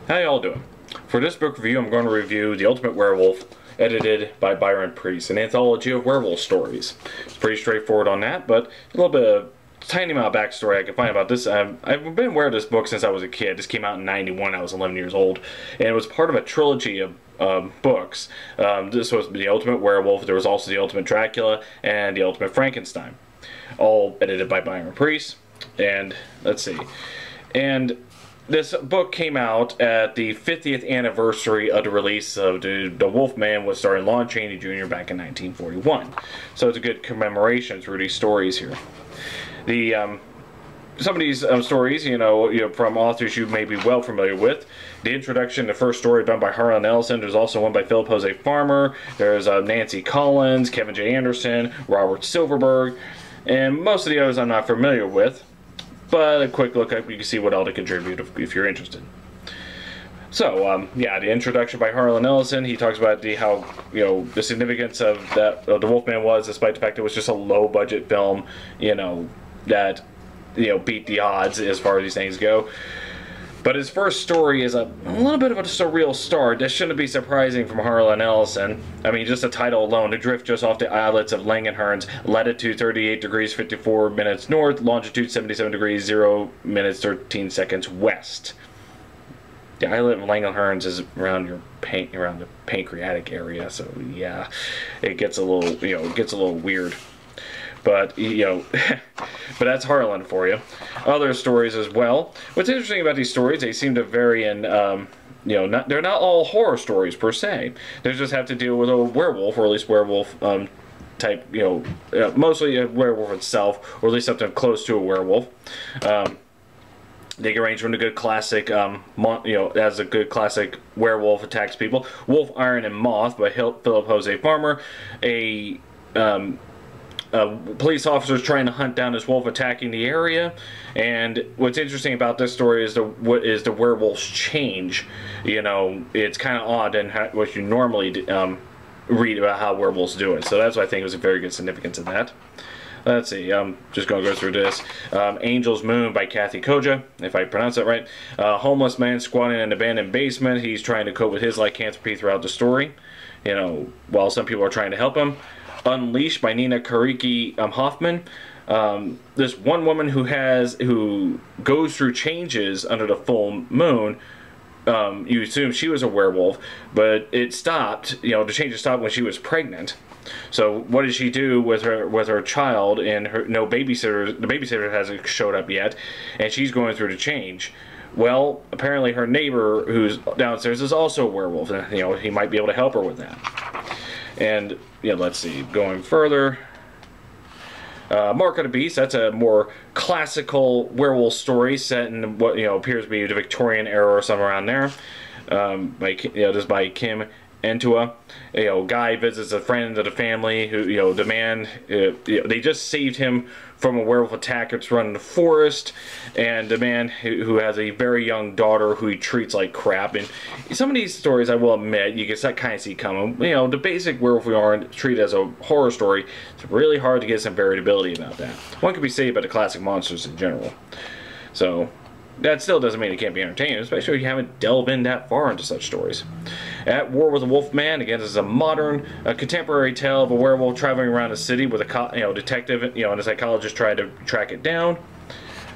How y'all doing? For this book review, I'm going to review The Ultimate Werewolf, edited by Byron Priess, an anthology of werewolf stories. It's pretty straightforward on that, but a little bit of tiny amount of backstory I can find about this. I've been aware of this book since I was a kid. This came out in '91. I was 11 years old, and it was part of a trilogy of books. This was The Ultimate Werewolf. There was also The Ultimate Dracula and The Ultimate Frankenstein, all edited by Byron Priess. And let's see, and this book came out at the 50th anniversary of the release of The Wolfman, was starring Lon Chaney Jr. back in 1941. So it's a good commemoration through these stories here. Some of these stories, you know, from authors you may be well familiar with. The introduction, the first story done by Harlan Ellison. There's also one by Philip Jose Farmer. There's Nancy Collins, Kevin J. Anderson, Robert Silverberg, and most of the others I'm not familiar with. But a quick look up, you can see what all to contribute if you're interested. So, yeah, the introduction by Harlan Ellison. He talks about how the significance of that The Wolfman was, despite the fact it was just a low-budget film, that beat the odds as far as these things go. But his first story is a little bit of a surreal start. That shouldn't be surprising from Harlan Ellison. I mean, just the title alone, Adrift just off the islets of Langenhurns, latitude 38 degrees 54 minutes north, longitude 77 degrees 0 minutes 13 seconds west. The islet of Langenhurns is around around the pancreatic area, so yeah, it gets a little weird. But, but that's Harlan for you. Other stories as well. What's interesting about these stories, they seem to vary in, they're not all horror stories per se. They just have to deal with a werewolf, or at least werewolf type, mostly a werewolf itself, or at least something close to a werewolf. They can range from the good classic, as a good classic werewolf attacks people. Wolf, Iron, and Moth by Philip Jose Farmer. Police officers trying to hunt down this wolf attacking the area, and what's interesting about this story is the werewolf's change. It's kind of odd in what you normally read about how werewolves do it. So that's why I think it was a very good significance of that. Let's see, I'm just going to go through this. Angel's Moon by Kathy Koja, if I pronounce that right. Homeless man squatting in an abandoned basement. He's trying to cope with his lycanthropy throughout the story, while some people are trying to help him. Unleashed by Nina Kariki Hoffman. This one woman who goes through changes under the full moon. You assume she was a werewolf, but it stopped. The changes stopped when she was pregnant. So what does she do with her child? And the babysitter hasn't showed up yet, and she's going through the change. Well, apparently her neighbor who's downstairs is also a werewolf, and he might be able to help her with that. And let's see, going further. Mark of the Beast, that's a more classical werewolf story set in what appears to be the Victorian era or somewhere around there. Just by Kim Entua. Guy visits a friend of the family who, the man, they just saved him from a werewolf attack that's run in the forest, and the man who has a very young daughter who he treats like crap. And some of these stories, I will admit, you can kind of see coming. The basic werewolf we are treated as a horror story. It's really hard to get some variability about that. One could be said about the classic monsters in general. So that still doesn't mean it can't be entertaining, especially if you haven't delved in that far into such stories. At War with the Wolfman, again, this is a modern, contemporary tale of a werewolf traveling around a city with a detective, and a psychologist trying to track it down.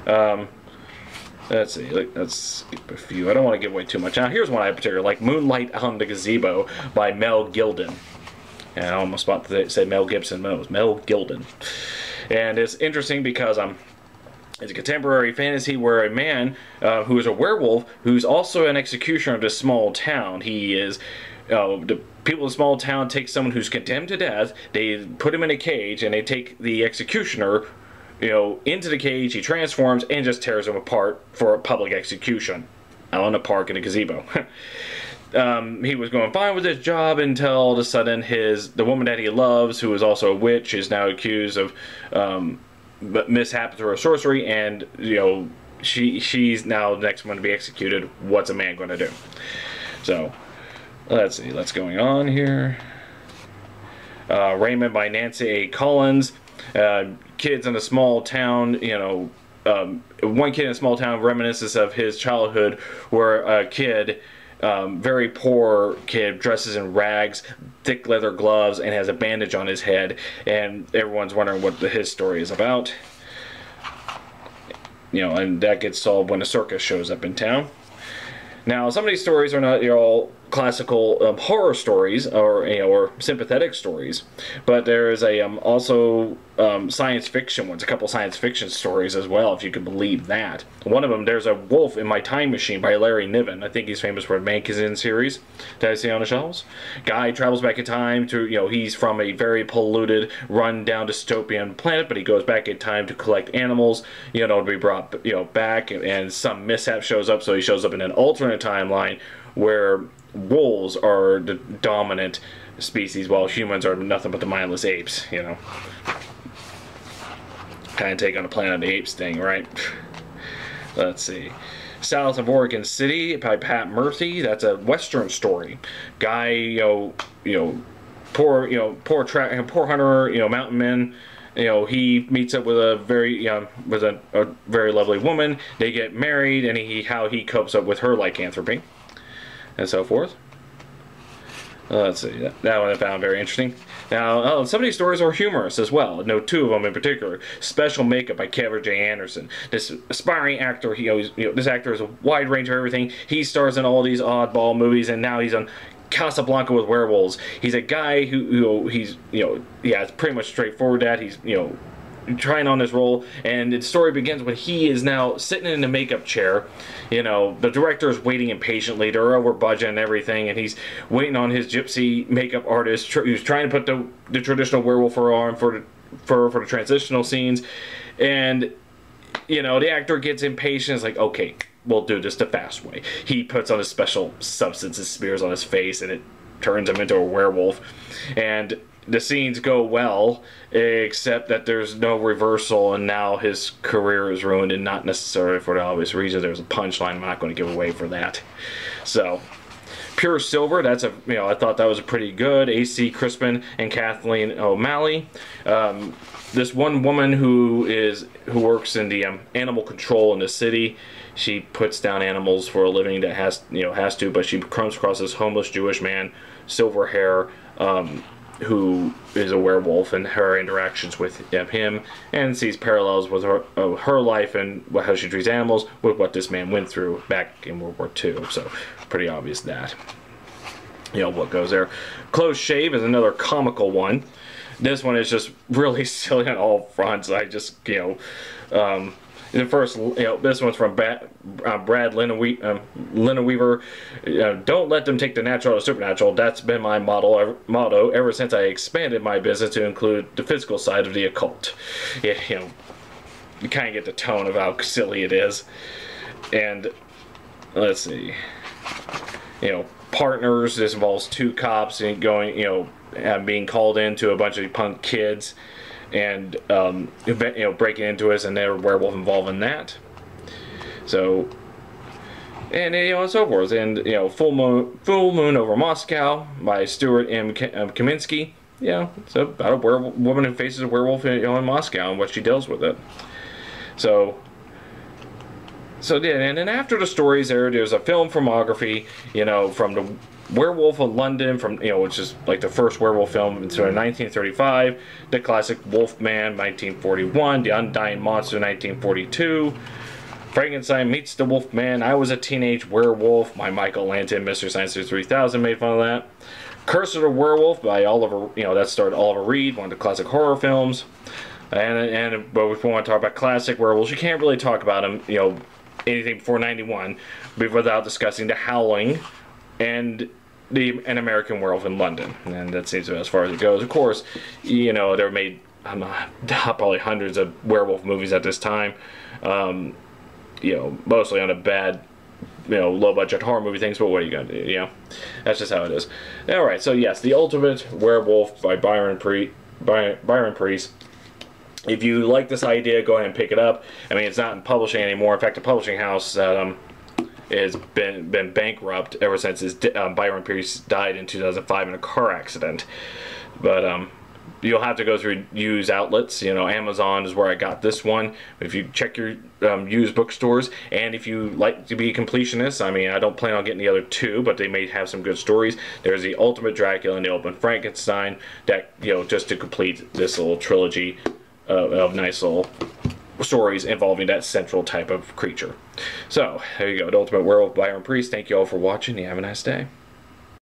Let's see, let's skip a few. I don't want to give away too much. Now, here's one I particularly like, Moonlight on the Gazebo by Mel Gilden. And I almost about to say Mel Gibson, but it was Mel Gilden. And it's interesting because it's a contemporary fantasy where a man who is a werewolf, who's also an executioner of this small town. He is, the people of the small town take someone who's condemned to death, they put him in a cage, and they take the executioner, into the cage. He transforms and just tears him apart for a public execution out in a park in a gazebo. He was going fine with his job until all of a sudden the woman that he loves, who is also a witch, is now accused of mishap through her sorcery, and she's now the next one to be executed. What's a man going to do? So let's see, what's going on here. Raymond by Nancy A. Collins. Kids in a small town, one kid in a small town reminisces of his childhood, where a kid, very poor kid, dresses in rags, thick leather gloves, and has a bandage on his head, and everyone's wondering what his story is about. And that gets solved when a circus shows up in town. Now, some of these stories are not all classical horror stories or sympathetic stories, but there is also science fiction ones, a couple science fiction stories as well, if you can believe that. One of them, there's a Wolf in My Time Machine by Larry Niven. I think he's famous for a Magazine series that I see on the shelves. Guy travels back in time to, he's from a very polluted, run-down dystopian planet, but he goes back in time to collect animals, to be brought, back, and some mishap shows up, so he shows up in an alternate timeline where wolves are the dominant species while humans are nothing but the mindless apes, Kind of take on the Planet of the Apes thing, right? Let's see. South of Oregon City by Pat Murphy. That's a Western story. Guy, poor hunter, mountain man. He meets up with a very very lovely woman. They get married, and how he copes up with her lycanthropy, and so forth. Let's see, that one I found very interesting. Now, some of these stories are humorous as well. I know two of them in particular. Special Makeup by Kevin J. Anderson. This aspiring actor, this actor has a wide range of everything. He stars in all these oddball movies, and now he's on Casablanca with werewolves. He's a guy he's it's pretty much straightforward that he's trying on his role, and the story begins when he is now sitting in the makeup chair. The director is waiting impatiently. They're over budget and everything, and he's waiting on his gypsy makeup artist who's trying to put the traditional werewolf fur on for the transitional scenes, and the actor gets impatient. It's like, okay, we'll do this the fast way. He puts on a special substance and smears on his face, and it turns him into a werewolf. And the scenes go well, except that there's no reversal, and now his career is ruined, and not necessarily for the obvious reason. There's a punchline I'm not going to give away for that. So, Pure Silver, that's I thought that was pretty good. A.C. Crispin and Kathleen O'Malley. This one woman who works in the animal control in the city. She puts down animals for a living that has to, but she comes across this homeless Jewish man, silver hair, who is a werewolf, and her interactions with him, and sees parallels with her life and how she treats animals with what this man went through back in World War II. So pretty obvious that what goes there. Close Shave is another comical one. This one is just really silly on all fronts. I just the first, this one's from Brad Lineweaver. Don't let them take the natural or supernatural. That's been my motto ever since I expanded my business to include the physical side of the occult. You kind of get the tone of how silly it is. And let's see, Partners. This involves two cops and being called into a bunch of punk kids, and breaking into us, and there's a werewolf involved in that. So, and so forth. And Full Moon Over Moscow by Stuart M. Kaminsky. It's about a woman who faces a werewolf in Moscow and what she deals with it. So and then after the stories there's a film filmography, from the Werewolf of London, which is like the first werewolf film in 1935, the classic Wolfman 1941, The Undying Monster 1942, Frankenstein Meets the Wolfman, I Was a Teenage Werewolf, by Michael Lanton, Mr. Science 3000 made fun of that. Curse of the Werewolf by Oliver, that starred Oliver Reed, one of the classic horror films. But if we want to talk about classic werewolves, you can't really talk about them, anything before 91, without discussing The Howling and An American Werewolf in London, and that seems to be as far as it goes. Of course, they were made probably hundreds of werewolf movies at this time, mostly on a bad, low budget horror movie things. But what are you gonna do? That's just how it is. All right, so yes, The Ultimate Werewolf by Byron Priess. If you like this idea, go ahead and pick it up. I mean, it's not in publishing anymore. In fact, the publishing house has been bankrupt ever since Byron Priess died in 2005 in a car accident. But you'll have to go through used outlets. You know, Amazon is where I got this one. If you check your used bookstores, and if you like to be a completionist, I mean, I don't plan on getting the other two, but they may have some good stories. There's the Ultimate Dracula and the Ultimate Frankenstein that, you know, just to complete this little trilogy of nice little stories involving that central type of creature. So there you go, The Ultimate Werewolf, Byron Priess. Thank you all for watching. You have a nice day.